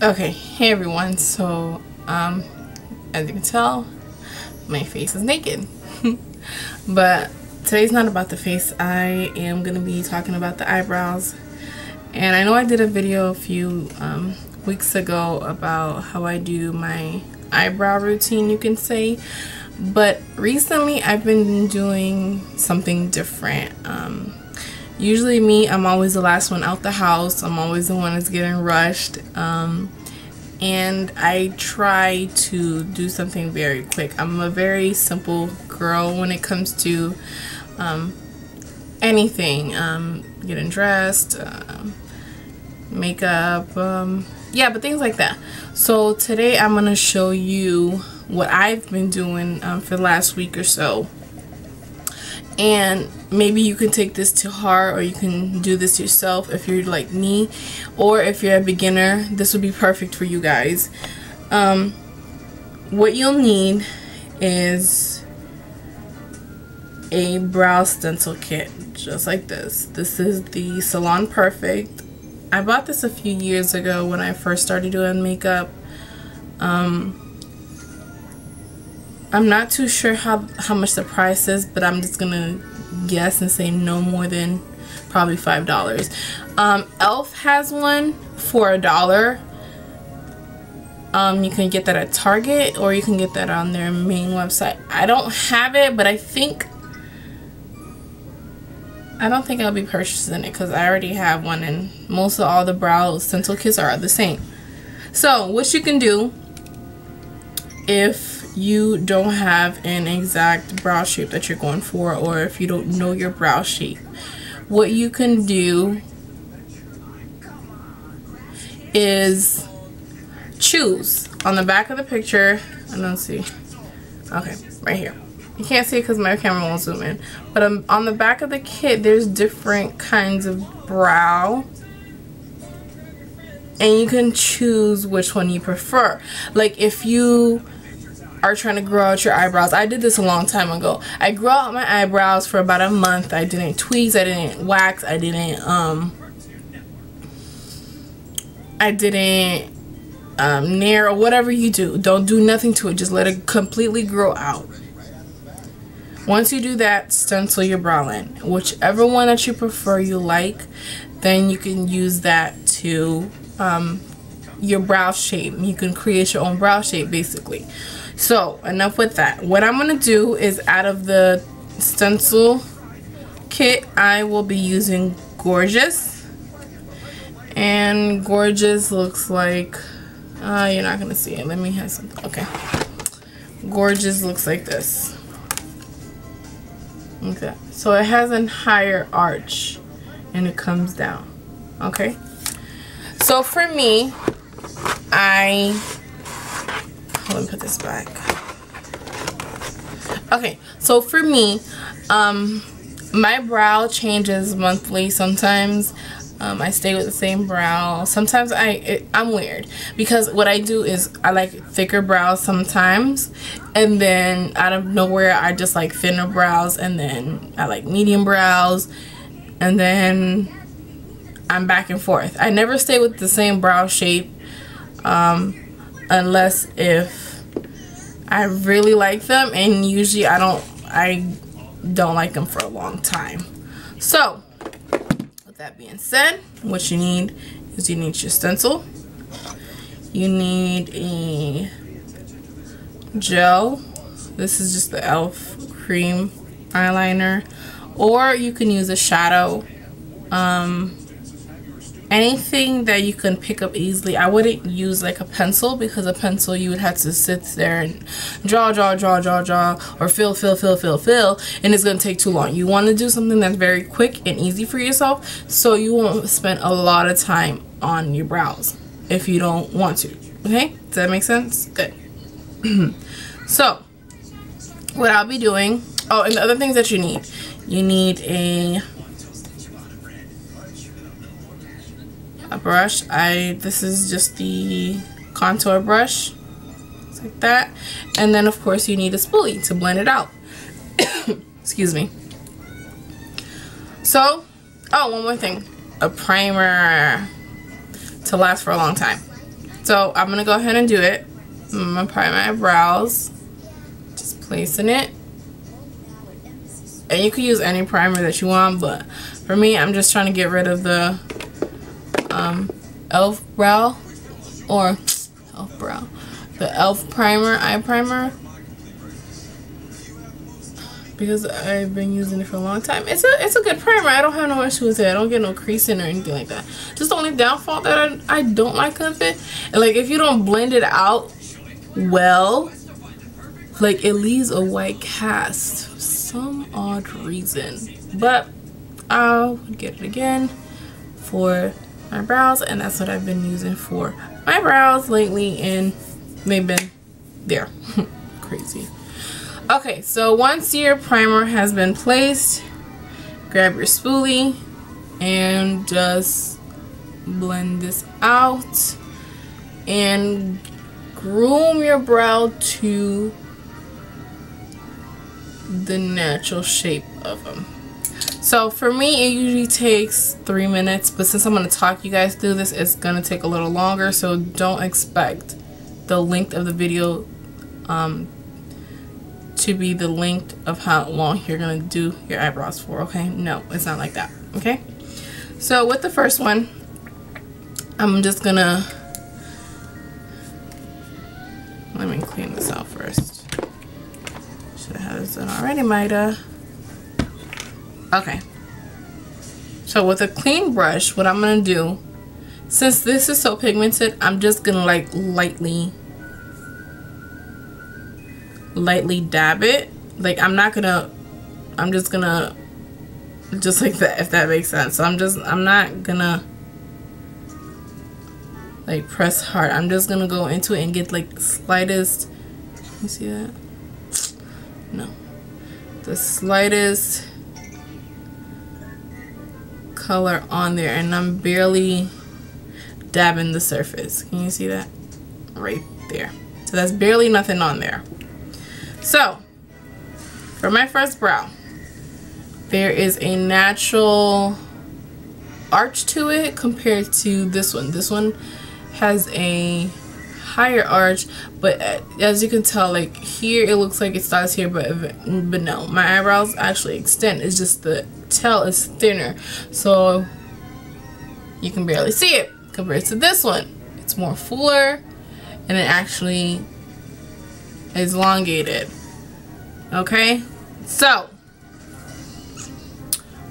Okay, hey everyone. So as you can tell, my face is naked. But today's not about the face. I am gonna be talking about the eyebrows. And I know I did a video a few weeks ago about how I do my eyebrow routine, you can say, but recently I've been doing something different. Usually me, I'm always the last one out the house. I'm always the one that's getting rushed. And I try to do something very quick. I'm a very simple girl when it comes to anything. Getting dressed, makeup, yeah, but things like that. So today I'm going to show you what I've been doing for the last week or so. And maybe you can take this to heart, or you can do this yourself if you're like me, or if you're a beginner. This would be perfect for you guys. What you'll need is a brow stencil kit, just like this. This is the Salon Perfect. I bought this a few years ago when I first started doing makeup. I'm not too sure how much the price is, but I'm just gonna guess and say no more than probably $5. Elf has one for $1. You can get that at Target, or you can get that on their main website. I don't have it, but I don't think I'll be purchasing it because I already have one, and most of all the brow stencil kits are the same. So what you can do, if you don't have an exact brow shape that you're going for, or if you don't know your brow shape, what you can do is choose on the back of the picture. I don't see. Okay, right here. You can't see it because my camera won't zoom in, but on the back of the kit there's different kinds of brow, and you can choose which one you prefer. Like if you are trying to grow out your eyebrows, I did this a long time ago. I grew out my eyebrows for about a month. I didn't tweeze, I didn't wax, I didn't nair, or whatever you do. Don't do nothing to it, just let it completely grow out. Once you do that, stencil your brow in. Whichever one that you prefer, you like, then you can use that to your brow shape. You can create your own brow shape basically. So enough with that. What I'm going to do is, out of the stencil kit, I will be using Gorgeous. And Gorgeous looks like, you're not going to see it. Let me have something. Okay. Gorgeous looks like this. Okay. So it has a higher arch and it comes down. Okay. So for me, let me put this back. Okay, so for me, my brow changes monthly. Sometimes I stay with the same brow. Sometimes I'm weird, because what I do is I like thicker brows sometimes, and then out of nowhere I just like thinner brows, and then I like medium brows, and then I'm back and forth. I never stay with the same brow shape unless if I really like them, and usually I don't like them for a long time. So with that being said, what you need is you need your stencil, you need a gel. This is just the Elf cream eyeliner, or you can use a shadow. Anything that you can pick up easily. I wouldn't use like a pencil, because a pencil you would have to sit there and draw, or fill, and it's going to take too long. You want to do something that's very quick and easy for yourself, so you won't spend a lot of time on your brows if you don't want to. Okay, does that make sense? Good. So what I'll be doing, oh, and the other things that you need a brush. This is just the contour brush. It's like that. And then of course you need a spoolie to blend it out. Excuse me. So, oh, one more thing. A primer to last for a long time. So I'm gonna go ahead and do it. I'm gonna prime my brows, just placing it. And you can use any primer that you want, but for me, I'm just trying to get rid of the e.l.f. brow, or e.l.f. brow, the e.l.f. primer, eye primer, because I've been using it for a long time. It's a good primer. I don't have no issue with it. I don't get no creasing or anything like that. Just the only downfall that I don't like of it, and like if you don't blend it out well, like it leaves a white cast for some odd reason. But I'll get it again for my brows, and that's what I've been using for my brows lately, and they've been there. Crazy. Okay, so once your primer has been placed, grab your spoolie and just blend this out and groom your brow to the natural shape of them. So for me, it usually takes 3 minutes, but since I'm going to talk you guys through this, it's going to take a little longer, so don't expect the length of the video to be the length of how long you're going to do your eyebrows for, okay? No, it's not like that, okay? So with the first one, I'm just going to, let me clean this out first. Should have had this done already, Maida. Okay. So with a clean brush, what I'm going to do, since this is so pigmented, I'm just going to like lightly dab it. Like I'm just gonna just like that, if that makes sense. So I'm not gonna like press hard. I'm just gonna go into it and get like the slightest, you see that? No, the slightest color on there, and I'm barely dabbing the surface. Can you see that? Right there. So that's barely nothing on there. So for my first brow, there is a natural arch to it compared to this one. This one has a higher arch, but as you can tell, like here it looks like it starts here, but no, my eyebrows actually extend. It's just the tail is thinner, so you can barely see it compared to this one. It's more fuller, and it actually is elongated. Okay, so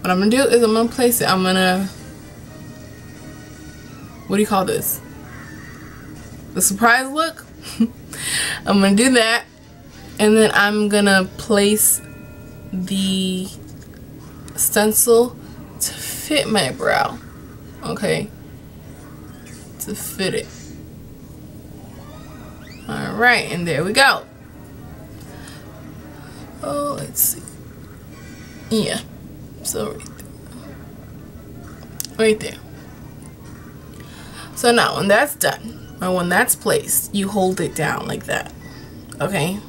what I'm gonna do is I'm gonna place it. I'm gonna, what do you call this? The surprise look. I'm gonna do that, and then I'm gonna place the stencil to fit my brow. Okay, to fit it. All right, and there we go. Oh, let's see. Yeah, so right there. So now when that's done, or when that's placed, you hold it down like that. Okay,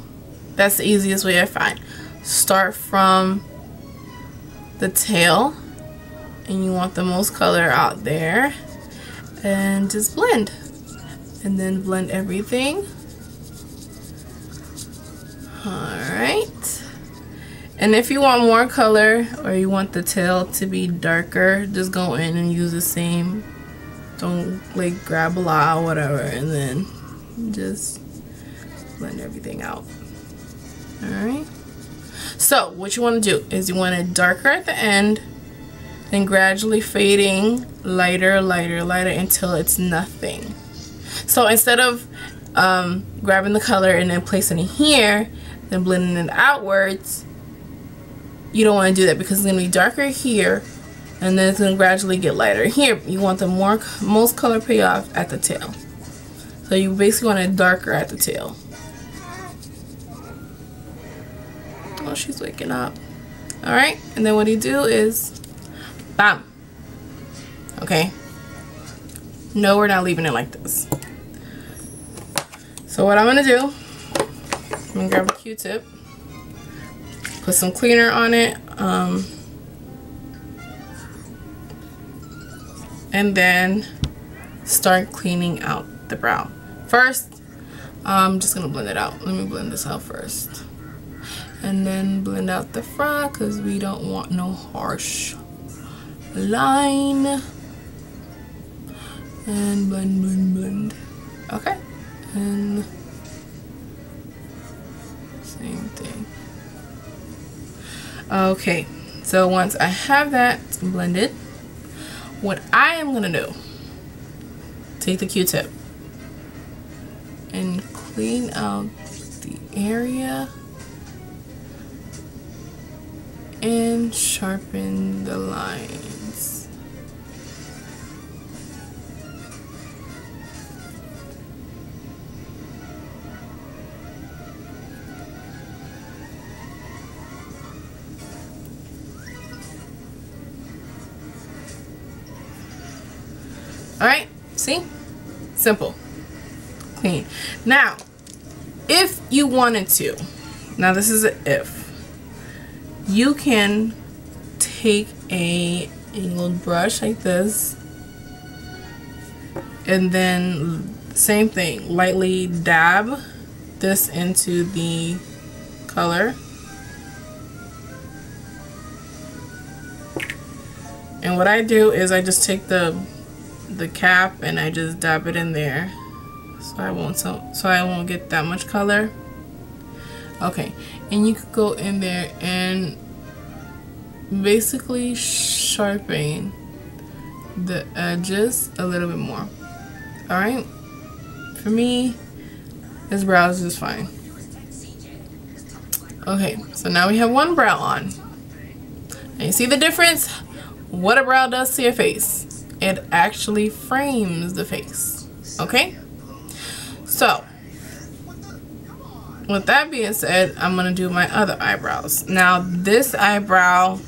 that's the easiest way I find. Start from the tail, and you want the most color out there, and just blend, and then blend everything. Alright, and if you want more color, or you want the tail to be darker, just go in and use the same, don't like grab a lot or whatever, and then just blend everything out. Alright, so what you want to do is you want it darker at the end, and gradually fading lighter, lighter, lighter until it's nothing. So instead of grabbing the color and then placing it here, then blending it outwards, you don't want to do that, because it's going to be darker here, and then it's going to gradually get lighter here. You want the most color payoff at the tail. So you basically want it darker at the tail. Oh, she's waking up. Alright, and then what you do is bam. Okay, no, we're not leaving it like this. So what I'm going to do, I'm going to grab a Q-tip, put some cleaner on it, and then start cleaning out the brow. First, I'm just gonna blend it out. Let me blend this out first. And then blend out the front because we don't want no harsh line. And blend, blend, blend. Okay. And same thing. Okay. So once I have that blended, what I am gonna do, take the Q-tip and clean out the area and sharpen the lines. Alright, see? Simple. Clean. Now, if you wanted to, now this is an if, you can take a little brush like this and then same thing, lightly dab this into the color. And what I do is I just take the cap and I just dab it in there so I won't get that much color. Okay, and you could go in there and basically sharpen the edges a little bit more. Alright, for me this brow is just fine. Okay, so now we have one brow on, and you see the difference? What a brow does to your face, it actually frames the face. Okay, so with that being said, I'm gonna do my other eyebrows. Now this eyebrow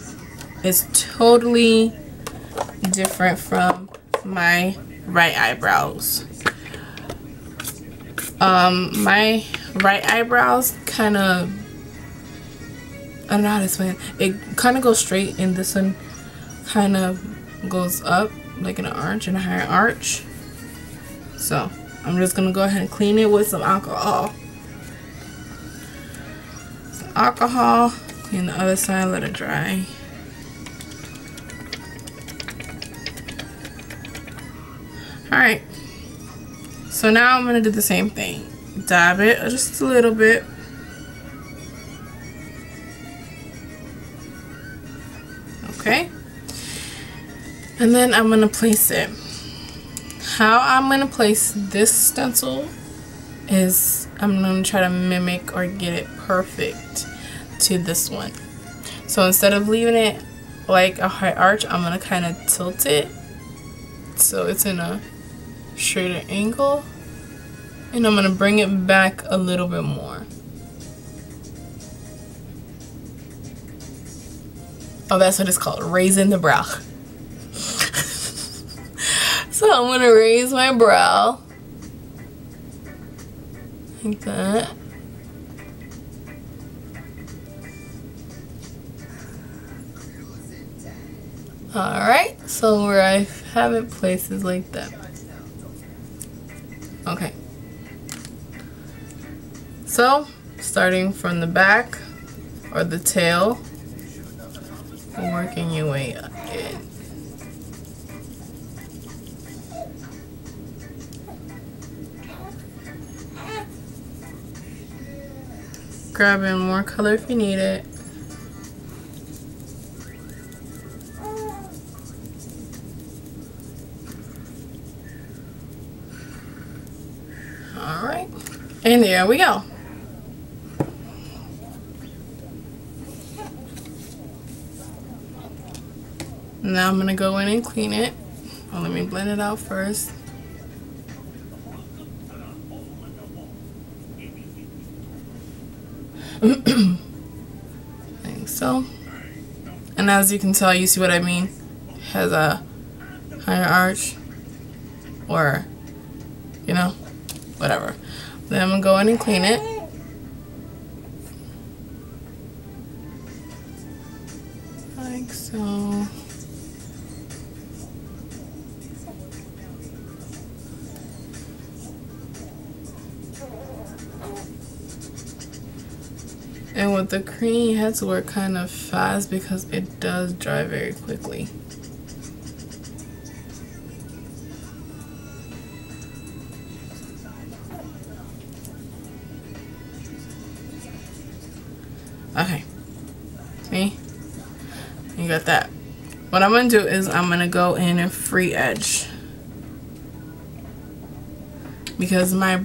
is totally different from my right eyebrows. My right eyebrows kind of, I don't know how to explain it. It kind of goes straight, and this one kind of goes up like an arch, in a higher arch. So I'm just gonna go ahead and clean it with some alcohol. Some alcohol, clean the other side, let it dry. Alright, so now I'm gonna do the same thing. Dab it just a little bit. Okay, and then I'm gonna place it. How I'm gonna place this stencil is I'm gonna try to mimic or get it perfect to this one. So instead of leaving it like a high arch, I'm gonna kind of tilt it so it's in a straighter angle, and I'm gonna bring it back a little bit more. Oh, that's what it's called, raising the brow. So I'm gonna raise my brow like that. Alright, so where I have it placed is like that. Okay. So, starting from the back or the tail, working your way up in. Grabbing more color if you need it. Alright, and there we go. Now I'm going to go in and clean it. Oh, let me blend it out first. Like so. And as you can tell, you see what I mean? It has a higher arch, or, you know, whatever. Then I'm going to go in and clean it. Like so. And with the cream, you have to work kind of fast because it does dry very quickly. Okay, see? You got that. What I'm gonna do is I'm gonna go in a free edge because my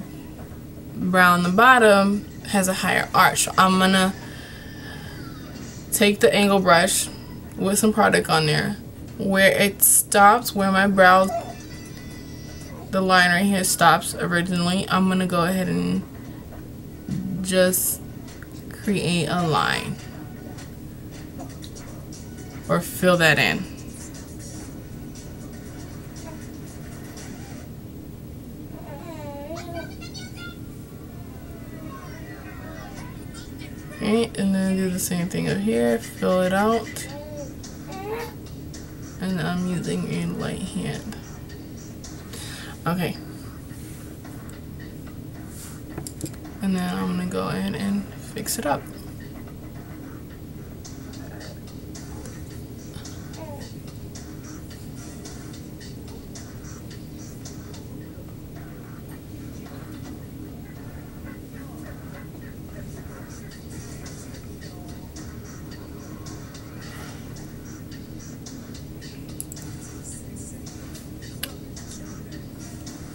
brow on the bottom has a higher arch. So I'm gonna take the angle brush with some product on there where it stops, where my brow, the line right here stops originally. I'm gonna go ahead and just create a line or fill that in. Okay, and then do the same thing up here, fill it out, and I'm using a light hand. Okay, and then I'm gonna go ahead and fix it up.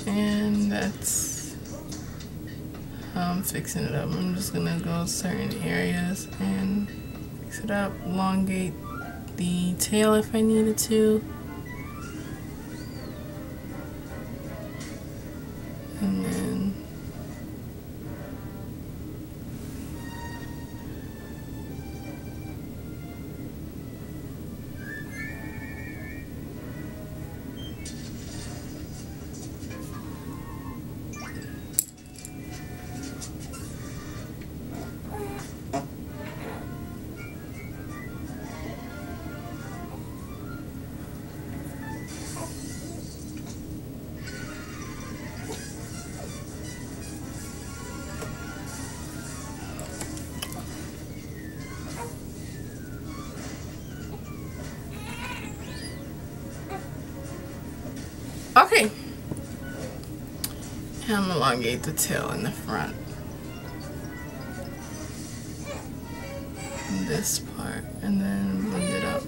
And that's how I'm fixing it up. I'm just gonna go certain areas and fix it up, elongate the tail if I needed to. And then okay, and I'm gonna elongate the tail in the front. This part, and then blend it up.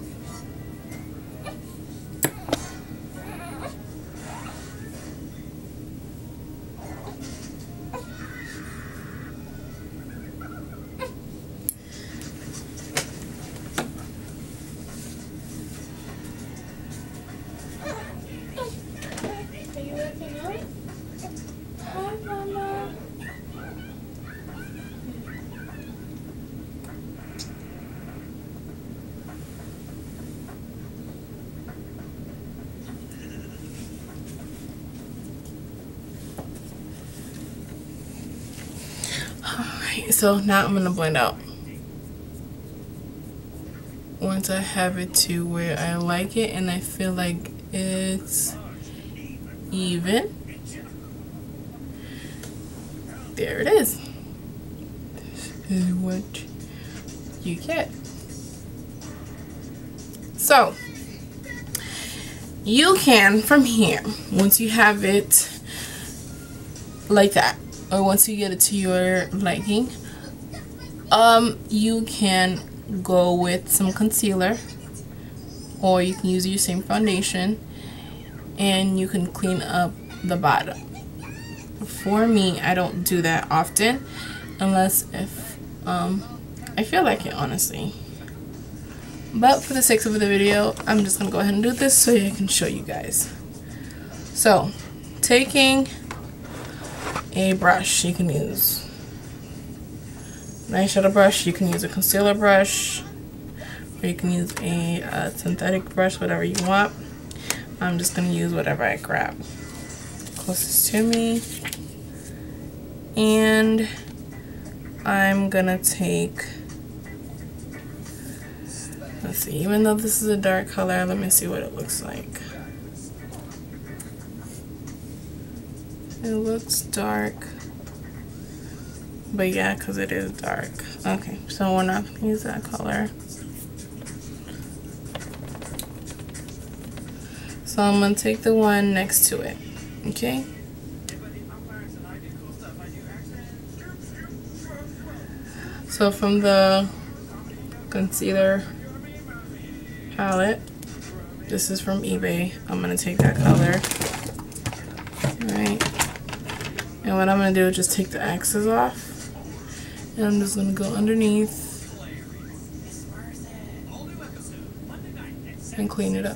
Alright, so now I'm going to blend out. Once I have it to where I like it and I feel like it's even, there it is. This is what you get. So, you can, from here, once you have it like that, or once you get it to your liking, you can go with some concealer, or you can use your same foundation and you can clean up the bottom. For me, I don't do that often unless if I feel like it, honestly. But for the sake of the video, I'm just gonna go ahead and do this so I can show you guys. So, taking a brush, you can use an eyeshadow brush, you can use a concealer brush, or you can use a synthetic brush, whatever you want. I'm just gonna use whatever I grab closest to me, and I'm gonna take, let's see, even though this is a dark color, let me see what it looks like. It looks dark, But yeah, because it is dark. Okay, so we're not going to use that color. So I'm going to take the one next to it. Okay? So from the concealer palette, this is from eBay. I'm going to take that color. Alright. And what I'm going to do is just take the axes off. And I'm just going to go underneath and clean it up.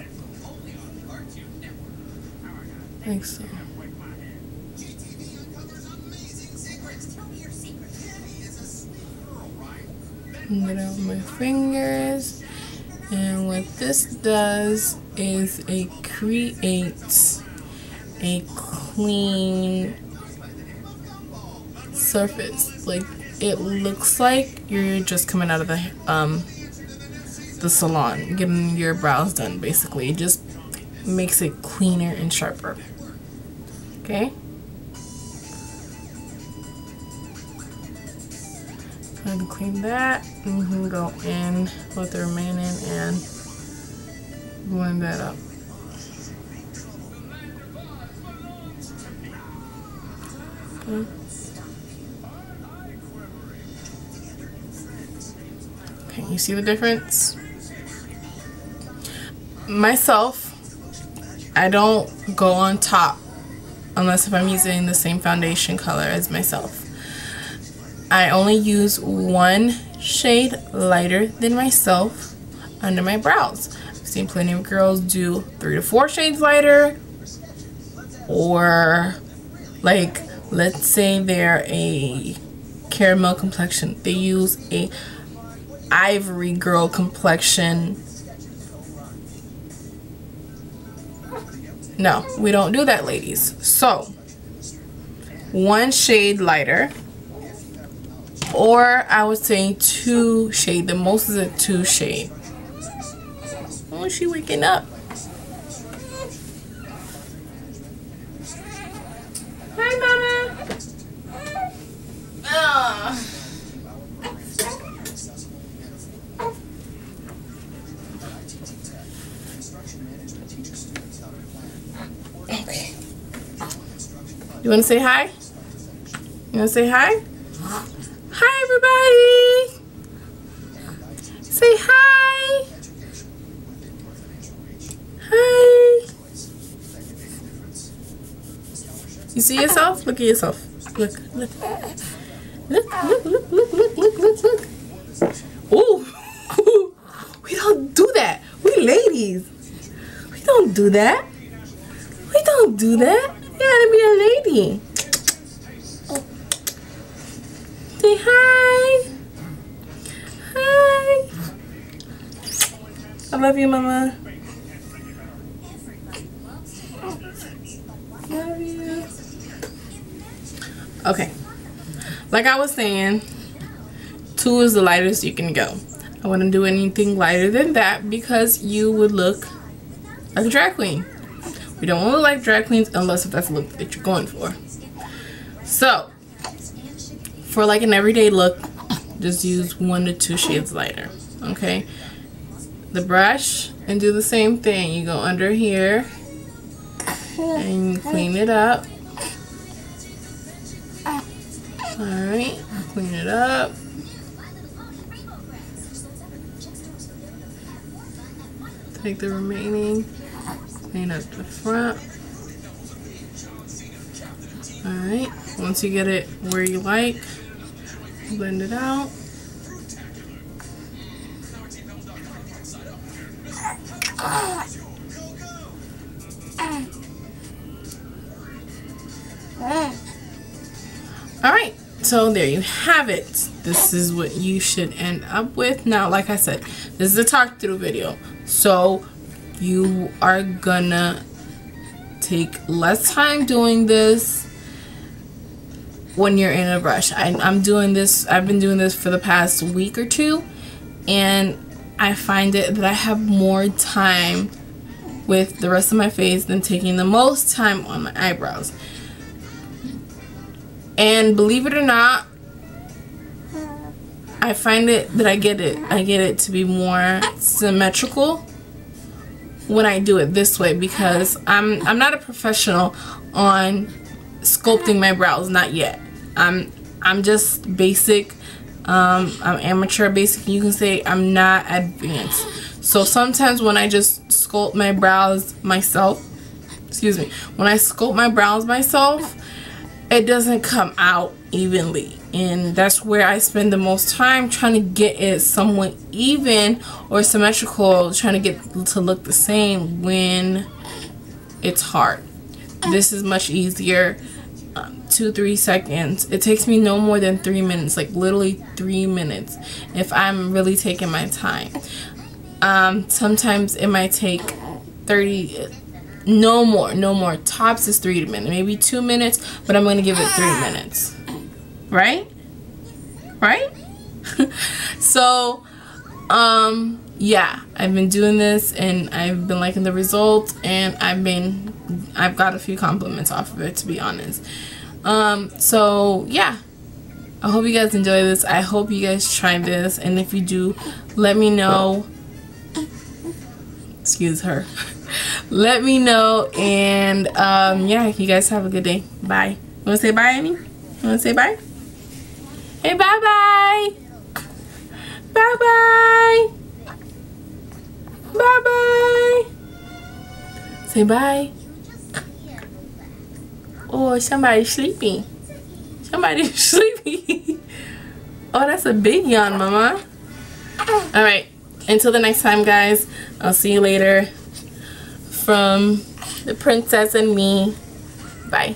Like so. And get out my fingers. And what this does is it creates a clean surface. Like, it looks like you're just coming out of the salon getting your brows done. Basically, it just makes it cleaner and sharper. Okay, I'm gonna clean that, and we can go in with the remaining and blend that up. Okay. Okay, you see the difference? Myself, I don't go on top unless if I'm using the same foundation color as myself. I only use one shade lighter than myself under my brows. I've seen plenty of girls do 3 to 4 shades lighter, or like, let's say they're a caramel complexion, they use a ivory girl complexion. No, we don't do that, ladies. So, one shade lighter, or I would say 2 shade. The most is a 2 shade. Oh, she waking up. Hi, Mama. Oh. Okay. You want to say hi? You want to say hi? Hi, everybody. Say hi. Hi. You see yourself? Look at yourself. Look, look. Look, look, look, look, look, look, look, look. Ooh. We don't do that. We ladies. We don't do that. We don't do that. You gotta be a lady. Say hi. Hi. I love you, Mama. Love you. Okay. Like I was saying, 2 is the lightest you can go. I wouldn't do anything lighter than that because you would look like a drag queen. We don't want to look like drag queens unless if that's the look that you're going for. So, for like an everyday look, just use 1 to 2 shades lighter. Okay? The brush, and do the same thing. You go under here and you clean it up. Alright, clean it up. Take the remaining, clean up the front. Alright, once you get it where you like, blend it out. Alright, so there you have it. This is what you should end up with. Now, like I said, this is a talk through video, so you are gonna take less time doing this when you're in a rush. I'm doing this, I've been doing this for the past week or 2, and I find it that I have more time with the rest of my face than taking the most time on my eyebrows. And believe it or not, I find it that I get it to be more symmetrical when I do it this way, because I'm not a professional on sculpting my brows, not yet. I'm just basic. I'm amateur basic. You can say I'm not advanced. So sometimes when I just sculpt my brows myself, when I sculpt my brows myself, it doesn't come out evenly, and that's where I spend the most time trying to get it somewhat even or symmetrical, trying to get to look the same when it's hard. This is much easier. 2-3 seconds. It takes me no more than 3 minutes, like literally 3 minutes if I'm really taking my time. Sometimes it might take 30, no more. Tops is 3 minutes, maybe 2 minutes, but I'm gonna give it 3 minutes. Right? So yeah, I've been doing this and I've been liking the results, and I've got a few compliments off of it, to be honest. So yeah, I hope you guys enjoy this. I hope you guys try this, and if you do, let me know. Excuse her. Let me know, and yeah, you guys have a good day. Bye. You wanna say bye, Annie? You wanna say bye? Hey, bye bye. Bye bye. Bye bye. Say bye. Oh, somebody's sleeping. Somebody's sleeping. Oh, that's a big yawn, mama. Alright, until the next time, guys, I'll see you later. From the princess and me. Bye.